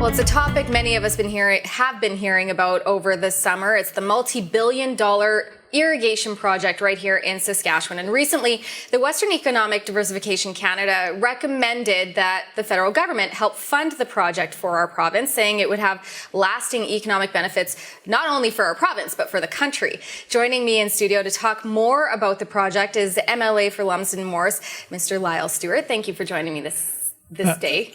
Well, it's a topic many of us have been hearing about over the summer. It's the multi-billion-dollar irrigation project right here in Saskatchewan. And recently, the Western Economic Diversification Canada recommended that the federal government help fund the project for our province, saying it would have lasting economic benefits, not only for our province, but for the country. Joining me in studio to talk more about the project is the MLA for Lumsden Morse, Mr. Lyle Stewart. Thank you for joining me this day.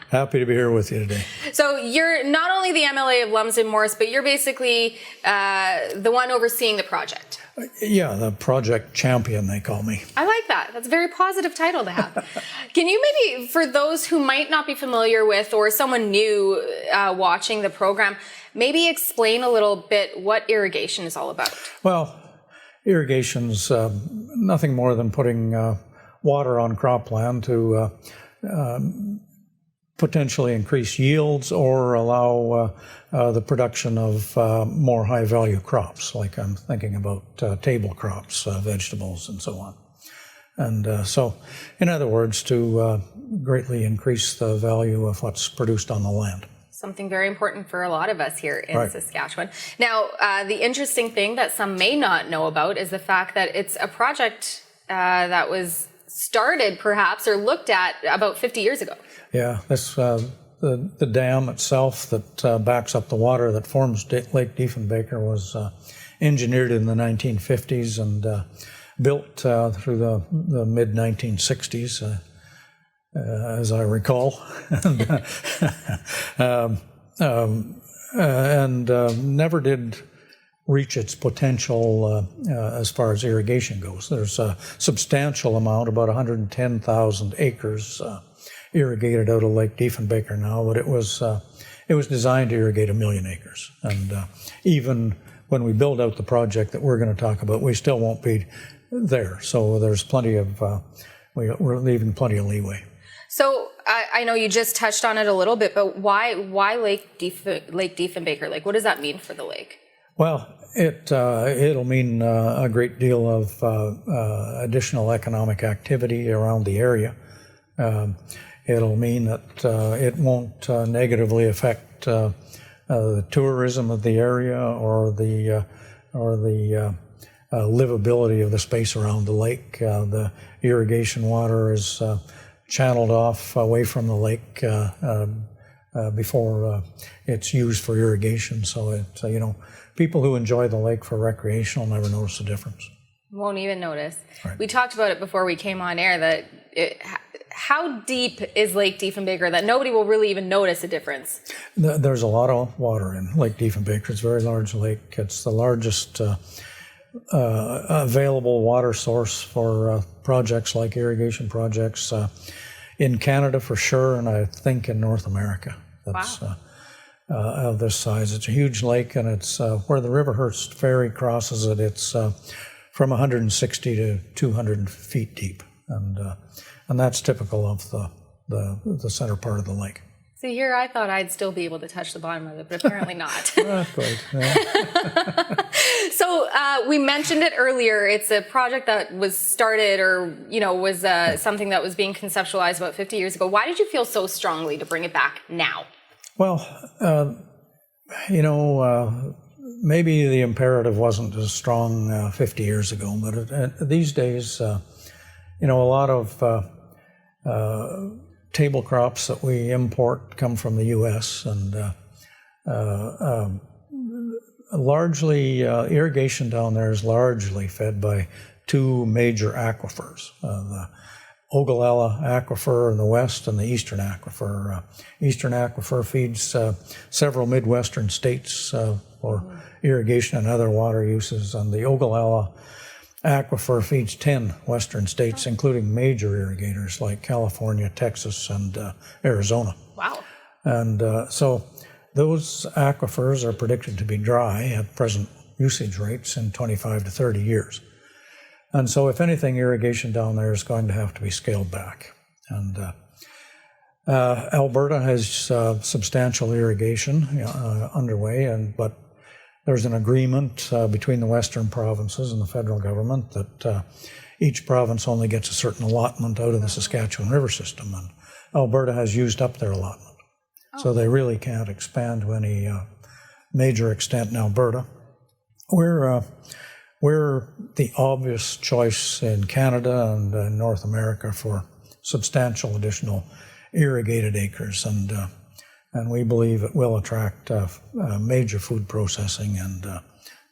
Happy to be here with you today. So you're not only the MLA of Lumsden Morse, but you're basically the one overseeing the project. Yeah, the project champion, they call me. I like that. That's a very positive title to have. Can you maybe, for those who might not be familiar with, or someone new watching the program, maybe explain a little bit what irrigation is all about? Well, irrigation's nothing more than putting water on cropland to potentially increase yields or allow the production of more high-value crops, like I'm thinking about table crops, vegetables, and so on. And so, in other words, to greatly increase the value of what's produced on the land. Something very important for a lot of us here in Saskatchewan. Now, the interesting thing that some may not know about is the fact that it's a project that was started perhaps or looked at about 50 years ago. Yeah, this the dam itself that backs up the water that forms Lake Diefenbaker was engineered in the 1950s and built through the mid-1960s, as I recall, and never did reach its potential as far as irrigation goes. There's a substantial amount, about 110,000 acres irrigated out of Lake Diefenbaker now, but it was designed to irrigate 1 million acres. And even when we build out the project that we're going to talk about, we still won't be there. So there's plenty of, we're leaving plenty of leeway. So I know you just touched on it a little bit, but why Lake Diefenbaker? Like, what does that mean for the lake? Well, it'll mean a great deal of additional economic activity around the area. It'll mean that it won't negatively affect the tourism of the area or the livability of the space around the lake. The irrigation water is channeled off away from the lake before it's used for irrigation. So it, people who enjoy the lake for recreation will never notice the difference. Won't even notice. Right. We talked about it before we came on air, that how deep is Lake Diefenbaker that nobody will really even notice a difference? There's a lot of water in Lake Diefenbaker. It's a very large lake. It's the largest available water source for projects like irrigation projects in Canada for sure, and I think in North America. That's, wow. Of this size. It's a huge lake, and it's where the Riverhurst Ferry crosses it. It's from 160 to 200 feet deep, and that's typical of the center part of the lake. See, here I thought I'd still be able to touch the bottom of it, but apparently not. Not quite. Yeah. So we mentioned it earlier. It's a project that was started, or was something that was being conceptualized about 50 years ago. Why did you feel so strongly to bring it back now? Well, maybe the imperative wasn't as strong 50 years ago, but these days, a lot of table crops that we import come from the U.S. and largely irrigation down there is largely fed by two major aquifers, the Ogallala Aquifer in the west and the Eastern Aquifer. Eastern Aquifer feeds several Midwestern states for irrigation and other water uses, and the Ogallala Aquifer feeds 10 western states, including major irrigators like California, Texas, and Arizona. Wow. And so those aquifers are predicted to be dry at present usage rates in 25 to 30 years. And so if anything, irrigation down there is going to have to be scaled back. And Alberta has substantial irrigation underway, but there's an agreement between the western provinces and the federal government that each province only gets a certain allotment out of the Saskatchewan River system, and Alberta has used up their allotment. So they really can't expand to any major extent in Alberta. We're the obvious choice in Canada and North America for substantial additional irrigated acres, and we believe it will attract major food processing and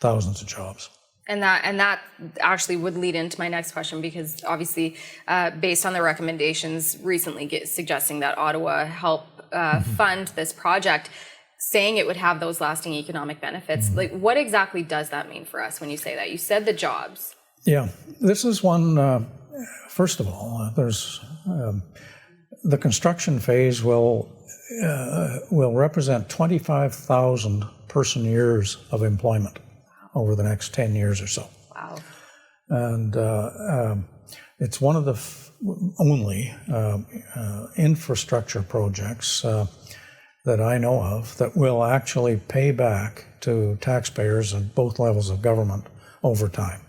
thousands of jobs. And that actually would lead into my next question, because obviously, based on the recommendations recently suggesting that Ottawa help fund this project, saying it would have those lasting economic benefits, like what exactly does that mean for us when you say that? You said the jobs. Yeah, this is one. First of all, there's the construction phase will represent 25,000 person years of employment over the next 10 years or so. Wow. And it's one of the only infrastructure projects that I know of that will actually pay back to taxpayers at both levels of government over time.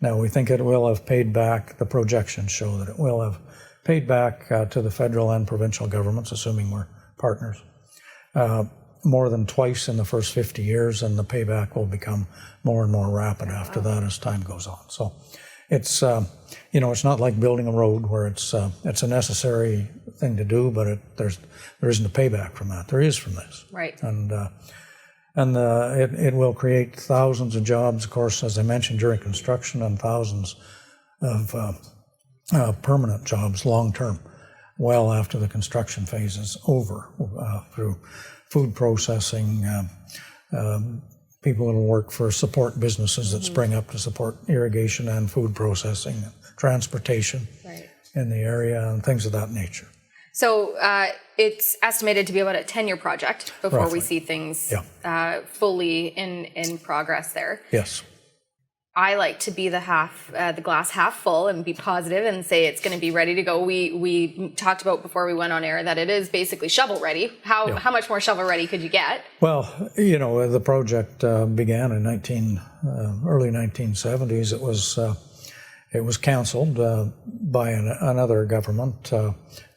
Now, we think it will have paid back, the projections show that it will have paid back to the federal and provincial governments, assuming we're partners, more than twice in the first 50 years, and the payback will become more and more rapid after that as time goes on. So it's, it's not like building a road where it's a necessary thing to do, but there isn't a payback from that. There is from this. Right. And it will create thousands of jobs, of course, as I mentioned, during construction, and thousands of permanent jobs long term, well after the construction phase is over, through food processing, people that will work for support businesses that spring up to support irrigation and food processing, transportation in the area, and things of that nature. So it's estimated to be about a 10-year project before Roughly. we see things fully in progress there. Yes. I like to be the glass half full and be positive and say it's going to be ready to go. We talked about before we went on air that it is basically shovel ready. How much more shovel ready could you get? Well, the project began in early 1970s. It was canceled by another government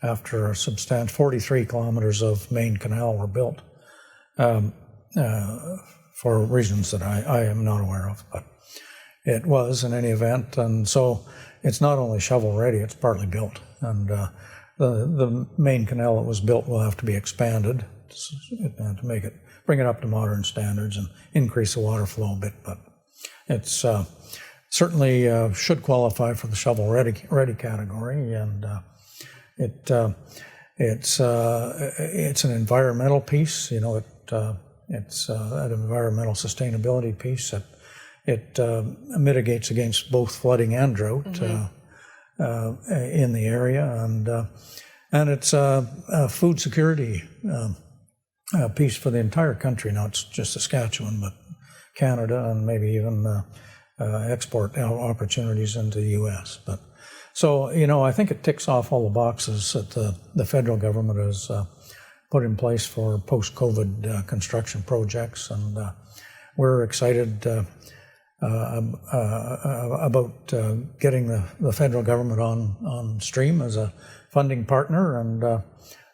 after 43 kilometers of main canal were built for reasons that I am not aware of, but it was in any event. And so it's not only shovel ready, it's partly built. And the main canal that was built will have to be expanded to bring it up to modern standards and increase the water flow a bit. But it's certainly should qualify for the shovel ready category, and it's an environmental piece. It's an environmental sustainability piece that it mitigates against both flooding and drought in the area, and it's a food security piece for the entire country, not just Saskatchewan, but Canada, and maybe even export opportunities into the U.S. But so I think it ticks off all the boxes that the federal government has put in place for post-COVID construction projects, and we're excited about getting the federal government on stream as a funding partner,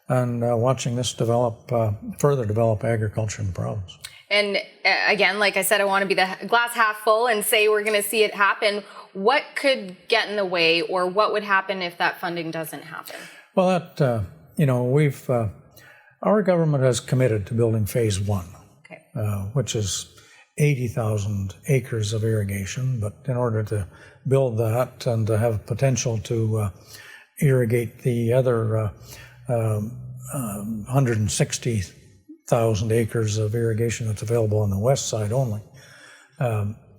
and watching this further develop agriculture in the province. And again, like I said, I want to be the glass half full and say we're going to see it happen. What could get in the way, or what would happen if that funding doesn't happen? Well, our government has committed to building phase one, okay, which is 80,000 acres of irrigation. But in order to build that and to have potential to irrigate the other 160,000 acres of irrigation that's available on the west side only,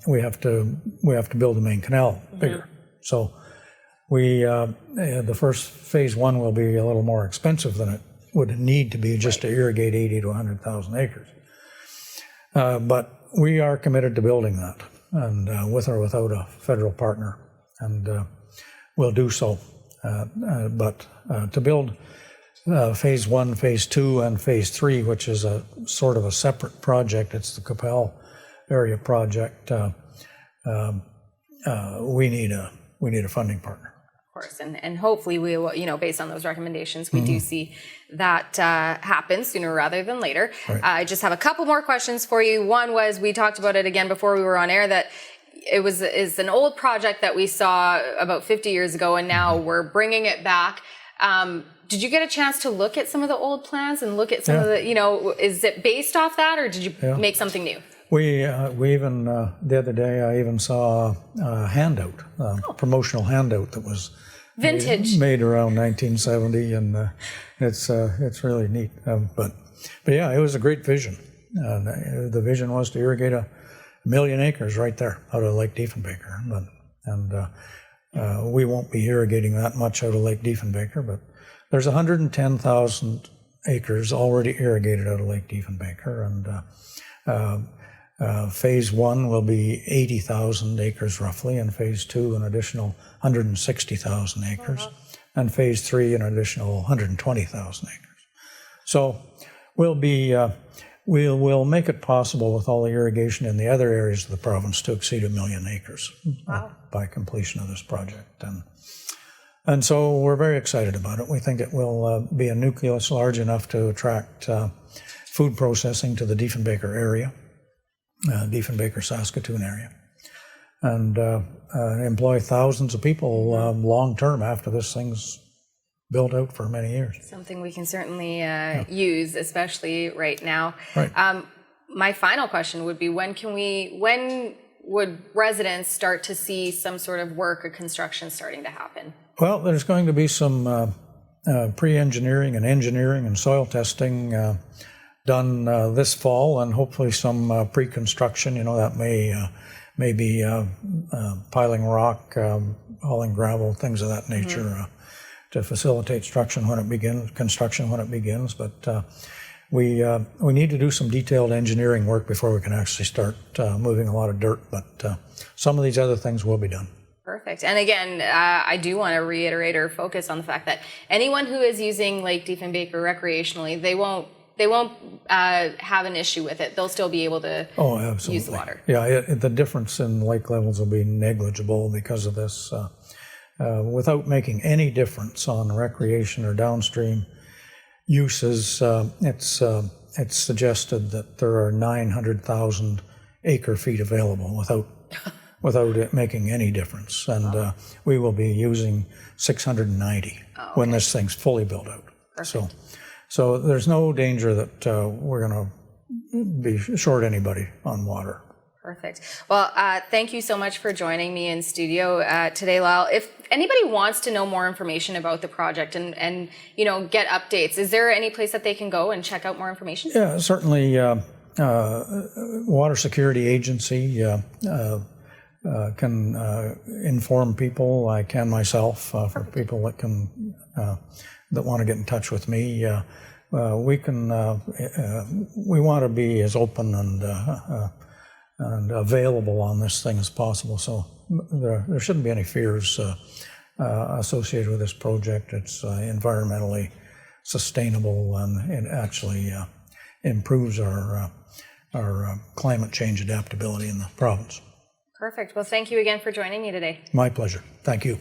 we have to build the main canal bigger. So the first phase one will be a little more expensive than it would need to be just to irrigate 80 to 100,000 acres. But we are committed to building that, and with or without a federal partner, and we'll do so. But to build phase one, phase two, and phase three, which is a sort of a separate project, it's the Capel area project, we need a funding partner. Of course, and hopefully we will, based on those recommendations, we do see that happen sooner rather than later. Right. I just have a couple more questions for you. One was, we talked about it again before we were on air, that is an old project that we saw about 50 years ago, and now we're bringing it back. Did you get a chance to look at some of the old plans and look at some of the, is it based off that, or did you make something new? We even, the other day, I even saw a handout, promotional handout that was vintage, made around 1970, and it's really neat. But yeah, it was a great vision. The vision was to irrigate 1 million acres right there out of Lake Diefenbaker, and we won't be irrigating that much out of Lake Diefenbaker, but there's 110,000 acres already irrigated out of Lake Diefenbaker, and phase 1 will be 80,000 acres roughly, and phase 2 an additional 160,000 acres, and phase 3 an additional 120,000 acres. So we'll make it possible with all the irrigation in the other areas of the province to exceed 1 million acres by completion of this project. And so we're very excited about it. We think it will be a nucleus large enough to attract food processing to the Diefenbaker area, Diefenbaker, Saskatoon area, and employ thousands of people long-term after this thing's built out for many years. Something we can certainly use, especially right now. Right. My final question would be, when would residents start to see some sort of work or construction starting to happen? Well, there's going to be some pre-engineering and engineering and soil testing done this fall, and hopefully some pre-construction. That may be piling rock, hauling gravel, things of that nature, to facilitate construction when it begins. But we need to do some detailed engineering work before we can actually start moving a lot of dirt. But some of these other things will be done. Perfect. And again, I do want to reiterate or focus on the fact that anyone who is using Lake Diefenbaker recreationally, they won't have an issue with it. They'll still be able to use the water. Yeah, the difference in lake levels will be negligible because of this. Without making any difference on recreation or downstream uses, it's suggested that there are 900,000 acre feet available without it making any difference. And we will be using 690 when this thing's fully built out. Perfect. So there's no danger that we're going to be short anybody on water. Perfect. Well, thank you so much for joining me in studio today, Lyle. If anybody wants to know more information about the project and get updates, is there any place that they can go and check out more information? Yeah, certainly. Water Security Agency can inform people. I can myself for people that want to get in touch with me. We want to be as open and available on this thing as possible. So there shouldn't be any fears associated with this project. It's environmentally sustainable, and it actually improves our climate change adaptability in the province. Perfect. Well, thank you again for joining me today. My pleasure. Thank you.